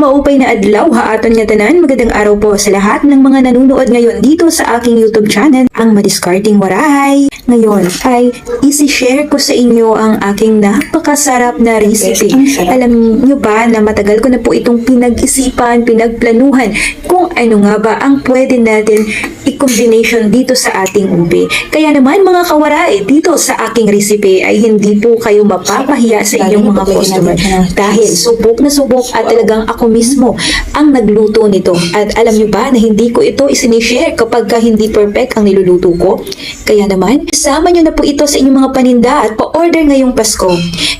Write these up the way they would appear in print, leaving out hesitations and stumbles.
Maupay na adlaw haaton nga tanan, magandang araw po sa lahat ng mga nanonood ngayon dito sa aking YouTube channel, ang Madiskarteng Waray. Ngayon ay isi-share ko sa inyo ang aking napakasarap na recipe. Alam nyo ba na matagal ko na po itong pinag-isipan, pinagplanuhan kung ano nga ba ang pwede natin i-combination dito sa ating ube. Kaya naman mga kawaray, dito sa aking recipe ay hindi po kayo mapapahiya sa inyong mga customer dahil subok na subok at talagang ako mismo ang nagluto nito. At alam nyo ba na hindi ko ito isinishare kapag hindi perfect ang niluluto ko? Kaya naman, isama nyo na po ito sa inyong mga paninda at pa-order ngayong Pasko.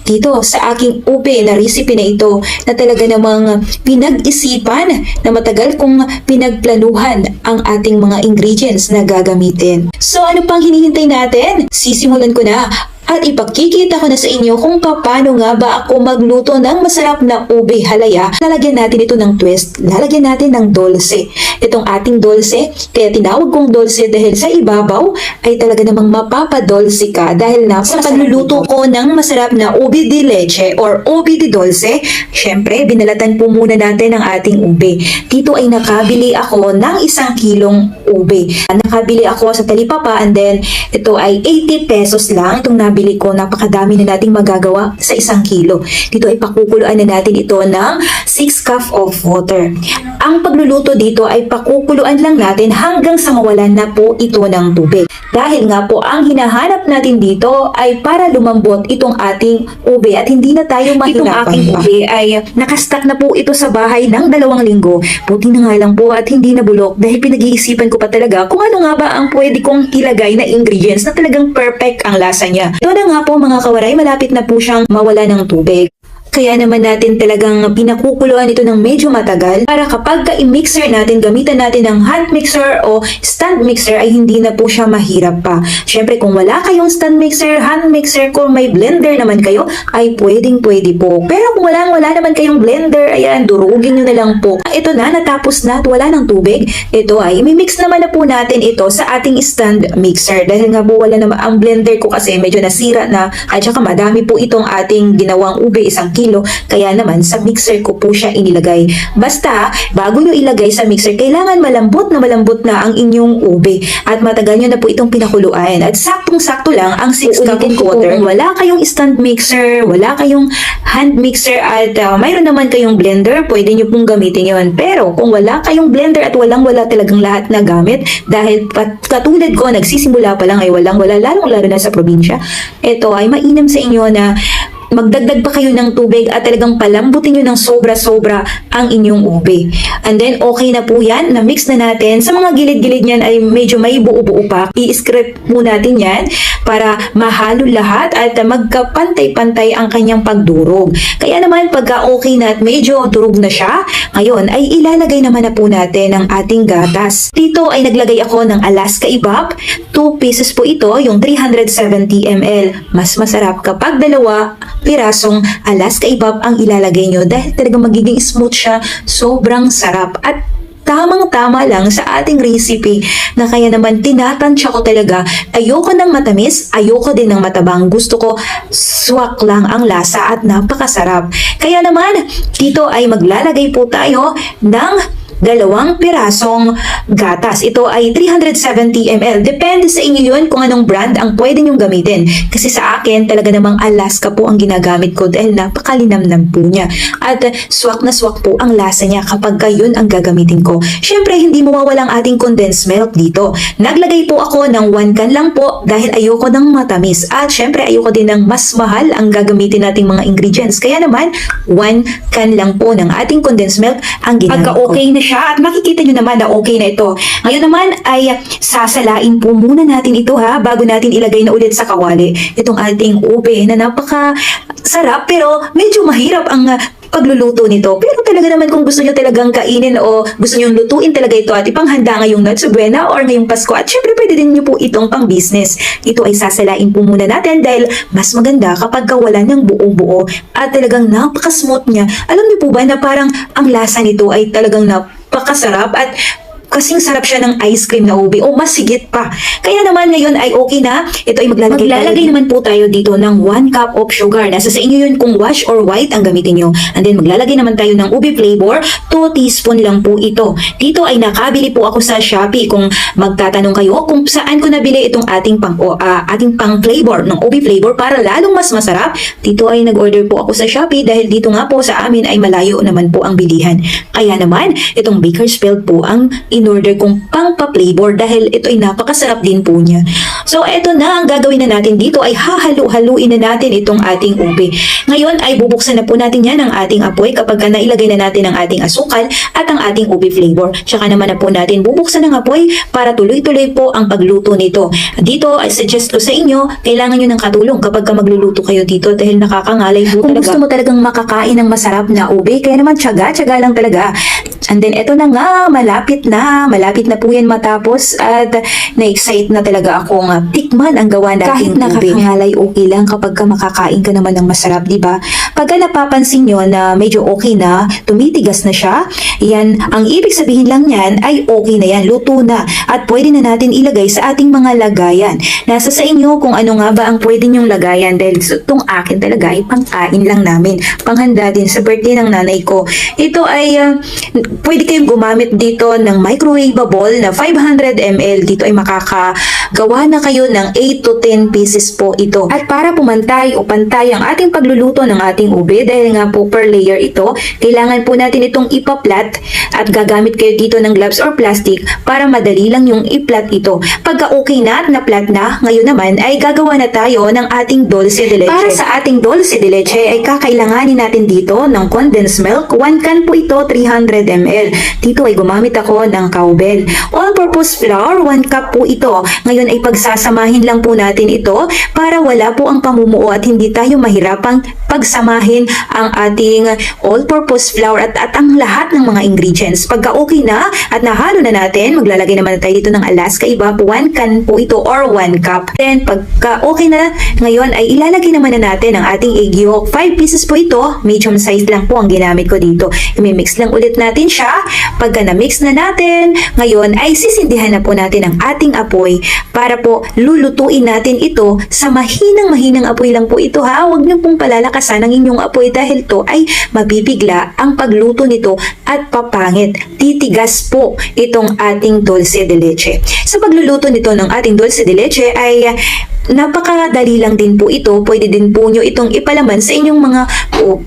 Dito sa aking ube na recipe na ito na talaga namang pinag-isipan na matagal kong pinagplanuhan ang ating mga ingredients na gagamitin. So ano pang hinihintay natin? Sisimulan ko na. At ipakikita ko na sa inyo kung paano nga ba ako magluto ng masarap na ube halaya. Lalagyan natin ito ng twist. Lalagyan natin ng dolce. Itong ating dolce, kaya tinawag kong dolce dahil sa ibabaw ay talaga namang mapapadolce ka dahil na sa pagluluto ko ng masarap na ube de leche or ube de dolce, syempre binalatan po muna natin ang ating ube. Dito ay nakabili ako ng 1 kilong ube. Nakabili ako sa Talipapa and then ito ay 80 pesos lang itong nabili ko. Napakadami na nating magagawa sa 1 kilo. Dito ay pakukuluan na natin ito ng 6 cup of water. Ang pagluluto dito ay pakukuluan lang natin hanggang sa mawalan na po ito ng tubig. Dahil nga po ang hinahanap natin dito ay para lumambot itong ating ube at hindi na tayo mahirapan. Itong aking ube ay nakastack na po ito sa bahay ng 2 linggo. Buti na nga lang po at hindi nabulok dahil pinag-iisipan ko pa talaga kung ano nga ba ang pwede kong ilagay na ingredients na talagang perfect ang lasa niya. Ito na nga po mga kawaray, malapit na po siyang mawala ng tubig. Kaya naman natin talagang pinakukuluan ito ng medyo matagal para kapag i-mixer natin, gamitan natin ng hand mixer o stand mixer ay hindi na po siya mahirap pa. Siyempre kung wala kayong stand mixer, hand mixer, kung may blender naman kayo ay pwedeng-pwede po. Pero kung wala naman kayong blender, ayan, durugin nyo na lang po. Ito na, natapos na at wala ng tubig. Ito ay imimix naman na po natin ito sa ating stand mixer. Dahil nga po wala naman ang blender ko kasi medyo nasira na at saka madami po itong ating ginawang ube 1 kilo. Kaya naman sa mixer ko po siya inilagay. Basta bago nyo ilagay sa mixer, kailangan malambot na ang inyong ube at matagal nyo na po itong pinakuluan. At saktong-sakto lang ang 6 cup of water. Wala kayong stand mixer, wala kayong hand mixer at mayroon naman kayong blender, pwede nyo pong gamitin yon. Pero kung wala kayong blender at walang-wala talagang lahat na gamit dahil katulad ko nagsisimula pa lang ay walang-wala, lalong-lalo na sa probinsya, ito ay mainam sa inyo na magdagdag pa kayo ng tubig at talagang palambutin nyo ng sobra-sobra ang inyong ube. And then, okay na po yan. Na-mix na natin. Sa mga gilid-gilid niyan ay medyo may buo-buo pa. I-scrape po natin yan para mahalo lahat at magkapantay-pantay ang kanyang pagdurog. Kaya naman, pagka okay na at medyo durog na siya, ngayon ay ilalagay naman na po natin ang ating gatas. Dito ay naglagay ako ng Alaska Evap. 2 pieces po ito, yung 370 ml. Mas masarap kapag 2 pirasong Alaska Evap ang ilalagay nyo dahil talagang magiging smooth siya, sobrang sarap at tamang-tama lang sa ating recipe na kaya naman tinatansya ko talaga. Ayoko ng matamis, ayoko din ng matabang. Gusto ko swak lang ang lasa at napakasarap. Kaya naman dito ay maglalagay po tayo ng 2 pirasong gatas. Ito ay 370 ml. Depende sa inyo yun kung anong brand ang pwede nyong gamitin. Kasi sa akin, talaga namang Alaska po ang ginagamit ko dahil napakalinamnam po niya. At swak na swak po ang lasa niya kapag yun ang gagamitin ko. Syempre, hindi mawawala ang ating condensed milk dito. Naglagay po ako ng 1 can lang po dahil ayoko ng matamis. At syempre, ayoko din ng mas mahal ang gagamitin nating mga ingredients. Kaya naman, 1 can lang po ng ating condensed milk ang ginamit ko. Pagka okay na siya at makikita nyo naman na okay na ito. Ngayon naman ay sasalain po muna natin ito bago natin ilagay na ulit sa kawali. Itong ating ube na napaka sarap pero medyo mahirap ang pagluluto nito. Pero talaga naman kung gusto nyo talagang kainin o gusto nyo lutuin talaga ito at ipanghanda ngayong Noche Buena or ngayong Pasko at syempre pwede din nyo po itong pang business. Ito ay sasalain po muna natin dahil mas maganda kapag wala ng buo-buo at talagang napaka-smooth niya. Alam niyo po ba na parang ang lasa nito ay talagang napakasarap at kasing sarap siya ng ice cream na ube o mas higit pa. Kaya naman ngayon ay okay na. Ito ay maglalagay naman po tayo dito ng 1 cup of sugar. Nasa sa inyo yun kung wash or white ang gamitin nyo. And then maglalagay naman tayo ng ube flavor. 2 teaspoon lang po ito. Dito ay nakabili po ako sa Shopee. Kung magtatanong kayo kung saan ko nabili itong ating pang flavor ng ube flavor para lalong mas masarap, dito ay nag-order po ako sa Shopee dahil dito nga po sa amin ay malayo naman po ang bilihan. Kaya naman, itong Bakersfield po ang in-order kong pang-pa-flavor dahil ito ay napakasarap din po niya. So, ito na ang gagawin na natin dito ay hahalu-haluin na natin itong ating ube. Ngayon ay bubuksan na po natin yan ang ating apoy kapag nailagay na natin ang ating asukal at ang ating ube flavor. Tsaka naman na po natin bubuksan ang apoy para tuloy-tuloy po ang pagluto nito. Dito ay suggest ko sa inyo, kailangan nyo ng katulong kapag magluluto kayo dito dahil nakakangalay po talaga. Kung gusto mo talagang makakain ng masarap na ube, kaya naman tiyaga-tiyaga lang talaga. And then, eto na nga, malapit na po yan matapos at na-excite na talaga akong tikman ang gawa natin. Kahit nakakangalay, okay lang kapag makakain ka naman ng masarap, diba? Pagka napapansin nyo na medyo okay na, tumitigas na siya, yan, ang ibig sabihin lang yan ay okay na yan, luto na at pwede na natin ilagay sa ating mga lagayan. Nasa sa inyo kung ano nga ba ang pwede nyong lagayan dahil itong akin talaga ay pangkain lang namin, panghanda din sa birthday ng nanay ko. Ito ay pwede kayong gumamit dito ng microwavable na 500 ml. Dito ay makakagawa na kayo ng 8 to 10 pieces po ito. At para pumantay o pantay ang ating pagluluto ng ating ube, dahil nga po per layer ito, kailangan po natin itong ipaplat at gagamit kayo dito ng gloves or plastic para madali lang yung iplat ito. Pagka okay na at naplat na, ngayon naman ay gagawa na tayo ng ating dulce de leche. Para sa ating dulce de leche ay kakailanganin natin dito ng condensed milk. 1 can po ito, 300 ml. Dito ay gumamit ako ng cowbell. All-purpose flour, 1 cup po ito. Ngayon ay pagsasamahin lang po natin ito para wala po ang pamumuo at hindi tayo mahirapang pagsamahin ang ating all-purpose flour at ang lahat ng mga ingredients. Pagka okay na at nahalo na natin, maglalagay naman tayo dito ng Alaska Evap. 1 can po ito or 1 cup. Then pagka okay na, ngayon ay ilalagay naman na natin ang ating egg yolk. 5 pieces po ito, medium size lang po ang ginamit ko dito. I-mix lang ulit natin siya. Pagka na-mix na natin, ngayon ay sisindihan na po natin ang ating apoy para po lulutuin natin ito sa mahinang apoy lang po ito ha. Huwag niyo pong palalakasan ang inyong apoy dahil to ay mabibigla ang pagluto nito at papangit. Titigas po itong ating dulce de leche. Sa pagluluto nito ng ating dulce de leche ay napakadali lang din po ito. Pwede din po nyo itong ipalaman sa inyong mga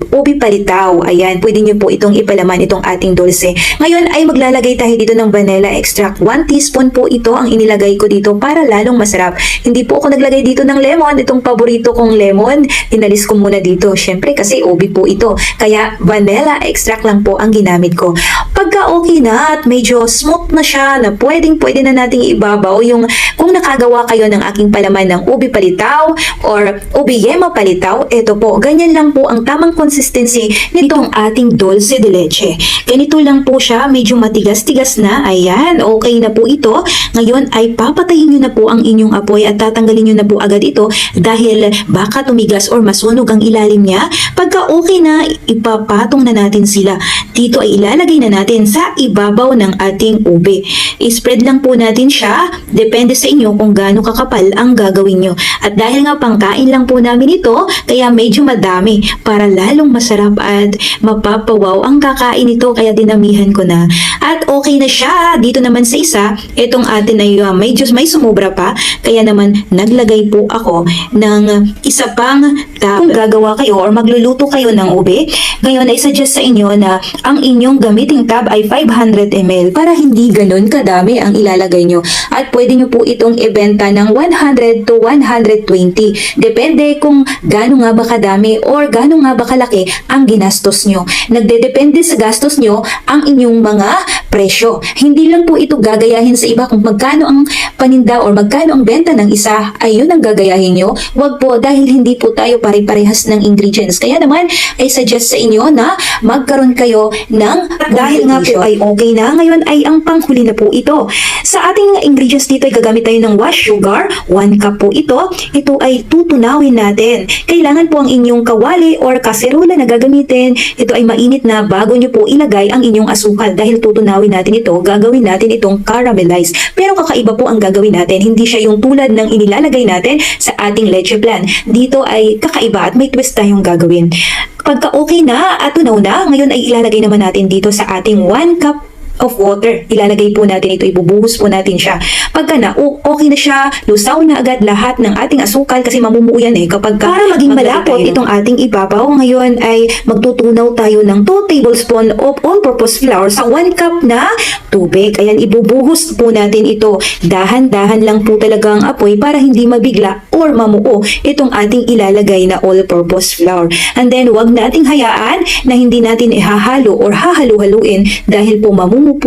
ube palitaw. Ayan, pwede nyo po itong ipalaman itong ating dulce. Ngayon ay maglalagay tayo dito ng vanilla extract. 1 teaspoon po ito ang inilagay ko dito para lalong masarap. Hindi po ako naglagay dito ng lemon. Itong paborito kong lemon, inalis ko muna dito. Syempre kasi ube po ito. Kaya vanilla extract lang po ang ginamit ko. Pagka okay na at medyo smooth na siya na pwede na nating ibabaw yung kung nakagawa kayo ng aking palaman ng ube palitaw or ube yema palitaw, ito po, ganyan lang po ang tamang consistency nitong ating dulce de leche. Ganito lang po siya, medyo matigas-tigas na. Ayan, okay na po ito. Ngayon ay papatayin nyo na po ang inyong apoy at tatanggalin nyo na po agad ito dahil baka tumigas or masunog ang ilalim niya. Pagka okay na, ipapatong na natin sila. Dito ay ilalagay na natin sa ibabaw ng ating ube. I-spread lang po natin siya. Depende sa inyo kung gaano kakapal ang gagawin nyo. At dahil nga pangkain lang po namin ito, kaya medyo madami para lalong masarap at mapapawaw ang kakain nito, kaya dinamihan ko na. At okay na siya. Dito naman sa isa, itong atin ay medyo may sumobra pa, kaya naman naglagay po ako ng isa pang tab. Kung gagawa kayo or magluluto kayo ng ube, ngayon ay suggest sa inyo na ang inyong gamiting tab ay 500 ml para hindi ganun kadami ang ilalagay nyo. At pwede nyo po itong ibenta ng 100 to 120. Depende kung gaano nga ba kadami or gaano nga ba kalaki ang ginastos nyo. Nagdedepende sa gastos nyo ang inyong mga presyo. Hindi lang po ito gagayahin sa iba kung magkano ang paninda or magkano ang benta ng isa, ayun ang gagayahin nyo. Wag po, dahil hindi po tayo pare-parehas ng ingredients. Kaya naman ay suggest sa inyo na magkaroon kayo ng dahil nga po ay okay na. Ngayon ay ang panghuli na po ito. Sa ating ingredients dito ay gagamit tayo ng wash sugar. 1 cup po ito. Ito ay tutunawin natin. Kailangan po ang inyong kawali or kaserola na gagamitin. Ito ay mainit na bago nyo po ilagay ang inyong asukal dahil tutunawin gagawin natin ito, gagawin natin itong caramelize. Pero kakaiba po ang gagawin natin. Hindi siya yung tulad ng inilalagay natin sa ating leche plan. Dito ay kakaiba at may twist tayong gagawin. Pagka okay na at tunaw na, ngayon ay ilalagay naman natin dito sa ating 1 cup of water. Ilalagay po natin ito, ibubuhos po natin siya. Pagka na okay na siya, lusaw na agad lahat ng ating asukal kasi mamumuo yan kapag para maging malapot itong ating ibabaw. Ngayon ay magtutunaw tayo ng 2 tablespoon of all-purpose flour sa 1 cup na tubig. Ayan, ibubuhos po natin ito. Dahan-dahan lang po talaga ang apoy para hindi mabigla or mamuo itong ating ilalagay na all-purpose flour. And then, wag nating hayaan na hindi natin ihahalo or hahalu-haluin dahil po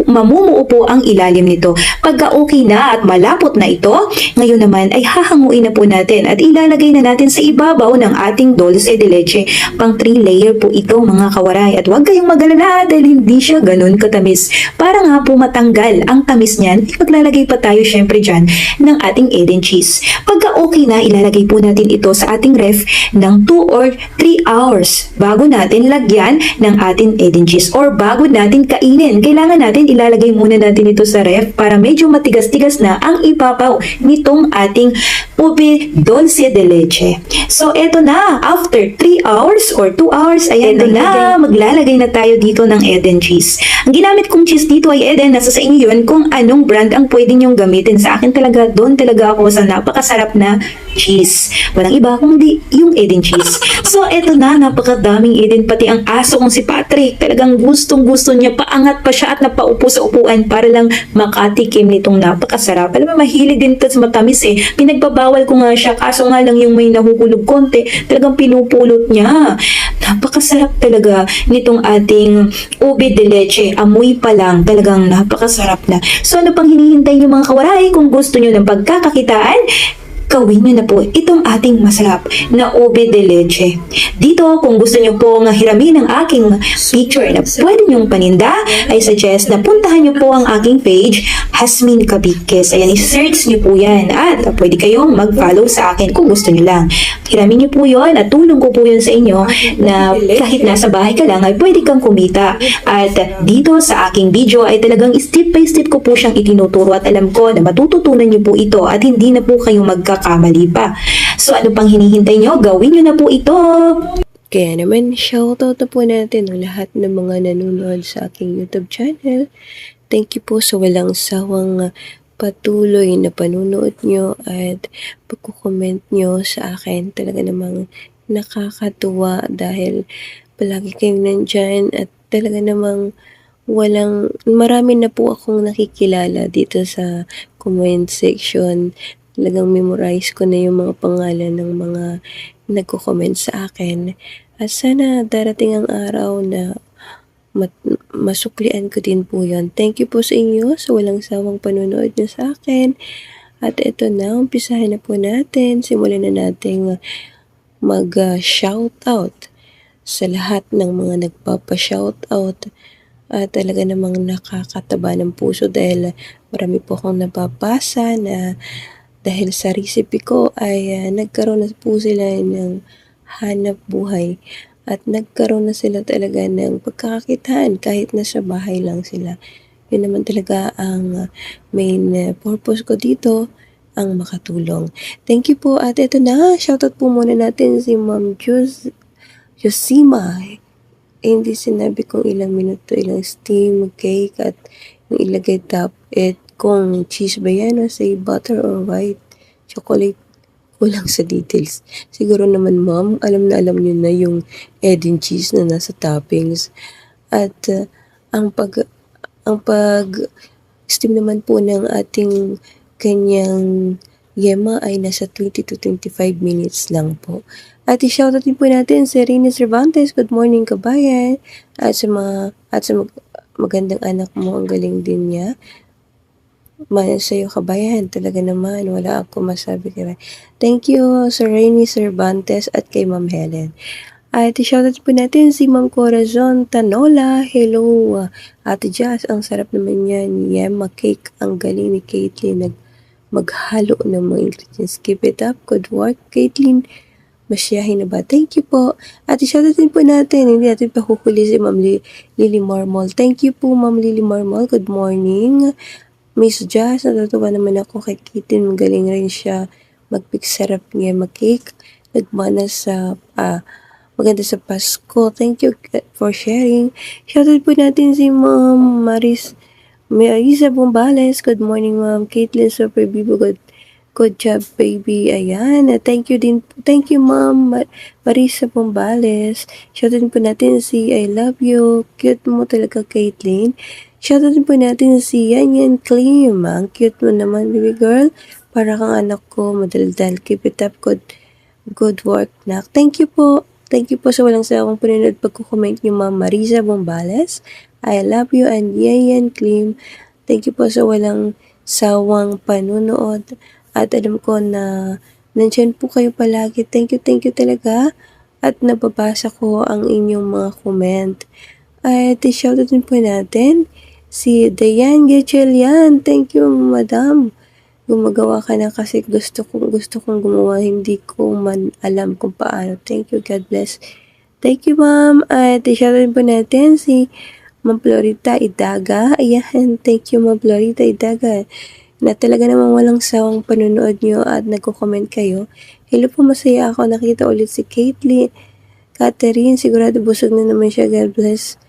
mamumuo po ang ilalim nito. Pagka okay na at malapot na ito, ngayon naman ay hahanguin na po natin at ilalagay na natin sa ibabaw ng ating dulce de leche. Pang 3 layer po ito mga kawaray. At huwag kayong magalala dahil hindi siya ganun katamis. Para nga po matanggal ang tamis niyan, maglalagay pa tayo syempre dyan ng ating egg and cheese. Pagka okay na, ilalagay po natin ito sa ating ref ng 2 or 3 hours bago natin lagyan ng ating egg and cheese or bago natin kainin. Kailangan natin ilalagay muna natin ito sa ref para medyo matigas-tigas na ang ibabaw nitong ating ube dulce de leche. So, eto na. After 3 hours or 2 hours, ayan na. Maglalagay na tayo dito ng Eden cheese. Ang ginamit kong cheese dito ay Eden. Nasa sa inyo yun kung anong brand ang pwede nyong gamitin. Sa akin talaga, doon talaga ako sa napakasarap na cheese. Walang iba kundi yung Eden cheese. So, eto na. Napakadaming Eden. Pati ang aso kong si Patrick. Talagang gustong-gusto niya. Paangat pa siya at napaupo sa upuan para lang makatikim nitong napakasarap. Alam mo, mahilig din ito sa matamis Pinagbabawal ko nga siya. Kaso nga lang yung may nahuhulog konti. Talagang pinupulot niya. Napakasarap talaga nitong ating ube de leche. Amoy pa lang, talagang napakasarap na. So ano pang hinihintay niyo mga kawaray? Kung gusto niyo ng pagkakakitaan, gawin nyo na po itong ating masarap na ube de leche. Dito, kung gusto nyo po nga hiramin ang aking picture na pwede nyong paninda, I suggest na puntahan nyo po ang aking page, Hasmin Kabikes. Ayan, i-search nyo po yan at pwede kayong mag-follow sa akin kung gusto nyo lang. Hiramin nyo po yun at tulong ko po yun sa inyo na kahit nasa bahay ka lang ay pwede kang kumita. At dito sa aking video ay talagang step by step ko po siyang itinuturo at alam ko na matututunan nyo po ito at hindi na po kayong magkakamali pa. So ano pang hinihintay nyo? Gawin nyo na po ito! Kaya naman, shoutout na po natin ang lahat ng mga nanonood sa aking YouTube channel. Thank you po sa walang sawang patuloy na panunood nyo at pagkukomment nyo sa akin. Talaga namang nakakatuwa dahil palagi kayong nandyan at talaga namang marami na po akong nakikilala dito sa comment section. Talagang memorize ko na yung mga pangalan ng mga nagko-comment sa akin. At sana darating ang araw na masuklian ko din po yun. Thank you po sa inyo sa walang sawang panonood niyo sa akin. At ito na, umpisahan na po natin. Simulan na natin mag-shoutout sa lahat ng mga nagpapa-shoutout. At talaga namang nakakataba ng puso dahil marami po akong nababasa na dahil sa recipe ko ay nagkaroon na po sila ng hanap buhay at nagkaroon na sila talaga ng pagkakakitaan kahit nasa bahay lang sila. Yun naman talaga ang main purpose ko dito, ang makatulong. Thank you po at ito na, shoutout po muna natin si Ma'am Josima. Hindi sinabi kung ilang minuto, ilang steam cake at yung ilagay top it kung cheese ba yan o say butter or white chocolate. Kulang sa details. Siguro naman ma'am, alam nyo na yung egg and cheese na nasa toppings. At ang pag-steam naman po ng ating kanyang yema ay nasa 20 to 25 minutes lang po. At i-shoutout din po natin si Rina Cervantes. Good morning kabayan. At sa magandang anak mo, ang galing din niya. Sa'yo kabayan, talaga naman, wala ako masabi kaya. Thank you, Sir Rainy Cervantes at kay Ma'am Helen. At i-shoutout po natin si Ma'am Corazon Tanola. Hello, Ate Jazz, ang sarap naman yan. Yema cake, ang galing ni Caitlin. Maghalo ng mga ingredients. Keep it up, good work, Caitlin. Masiyahin na ba? Thank you po. At i-shoutout din po natin, hindi natin pahuhuli si Ma'am Lily Marmol. Thank you po, Ma'am Lily Marmol. Good morning. Miss Jazz, natutuwa naman ako kay Kitin. Magaling rin siya sarap niya mag-cake. Nagmana sa maganda sa Pasko. Thank you for sharing. Shoutout po natin si Ma'am Marisa Bombales. Good morning, Ma'am. Caitlin Super Bibo. Good job, baby. Ayan. Thank you, Ma'am Marisa Bombales. Shoutout po natin si I love you. Cute mo talaga, Caitlin. Shoutout po natin si Yan Klim. Ang cute mo naman, baby girl. Para kang anak ko. Madaldal. Keep it up. Good work, nak. Thank you po. Thank you po sa walang sawang pinanood pagkukomment niyo, Ma'am Marisa Bombales. I love you and Yan Klim. Thank you po sa walang sawang panunood. At alam ko na nandyan po kayo palagi. Thank you talaga. At nababasa ko ang inyong mga comment. At shoutout din po natin si Dayan Gachelian. Thank you, madam. Gumagawa ka na kasi gusto kong gumawa. Hindi ko man alam kung paano. Thank you. God bless. Thank you, ma'am. At shoutout din po natin si Ma'am Florita Idaga. Ayan. Thank you, Ma'am Florita Idaga. Na talaga namang walang sawang panonood nyo at nagko-comment kayo. Hello po, masaya ako. Nakita ulit si Catherine, sigurado busog na naman siya. God bless.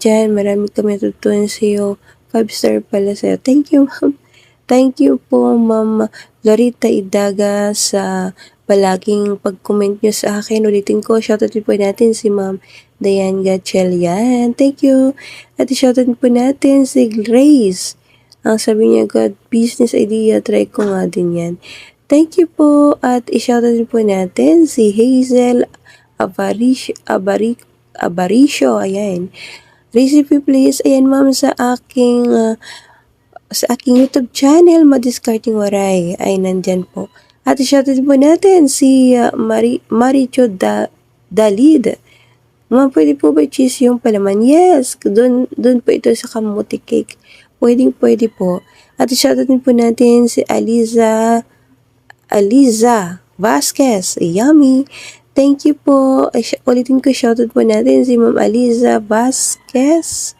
Diyan, marami kami natutunan sa iyo. 5-star pala sa'yo. Thank you, ma'am. Thank you po, Ma'am Florita Idaga sa palaging pag-comment nyo sa akin. Ulitin ko, shoutout po natin si Ma'am Dayan Gachelian. Thank you. At shoutout po natin si Grace. Ang sabi niya, God, business idea, try ko nga din yan. Thank you po. At i-shoutout din po natin si Hazel Abaricio. Ayan. Recipe please. Ayan, ma'am, sa aking YouTube channel, Madiscarding Waray, ay nandyan po. At i-shoutout din po natin si Maricho Dalid. Ma'am, pwede po ba cheese yung palaman? Yes. Doon po ito sa kamuti cake. Pwede po. At shoutout din po natin si Aliza Vasquez. Yummy. Thank you po. Ulitin ko, shoutout po natin si Ma'am Aliza Vasquez.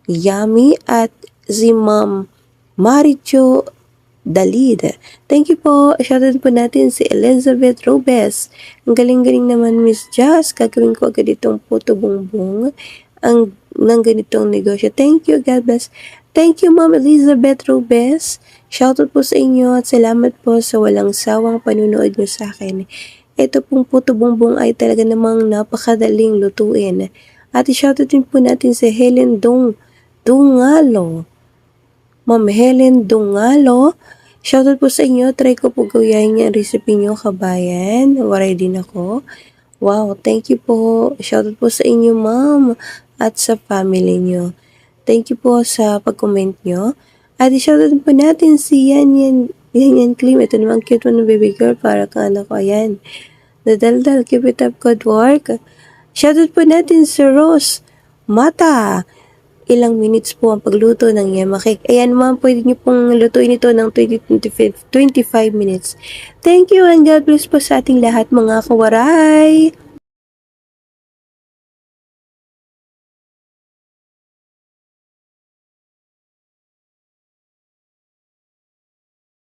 Yummy. At si Ma'am Maricho Dalid. Thank you po. Shoutout po natin si Elizabeth Robes. Ang galing-galing naman, Miss Jazz. Gagawin ko agad itong puto bongbong ng ganitong negosyo. Thank you, God bless. Thank you, Ma'am Elizabeth Robes. Shoutout po sa inyo at salamat po sa walang sawang panunood nyo sa akin. Ito pong puto bongbong ay talaga namang napakadaling lutuin. At i-shoutout din po natin si Helen Dungalo. Ma'am Helen Dungalo. Shoutout po sa inyo. Try ko po gawain yung recipe nyo, kabayan. Waray din ako. Wow, thank you po. Shoutout po sa inyo, ma'am, at sa family nyo. Thank you po sa pag-comment nyo. At i-shoutout po natin si Yan Klim. Ito naman cute mo ng baby girl para kang anak ko. Ayan. Nadaldal, keep it up, good work. Shoutout po natin si Rose Mata. Ilang minutes po ang pagluto ng yema cake. Ayan, ma'am, pwede niyo pong lutuin ito ng 25 minutes. Thank you and God bless po sa ating lahat, mga kawaray.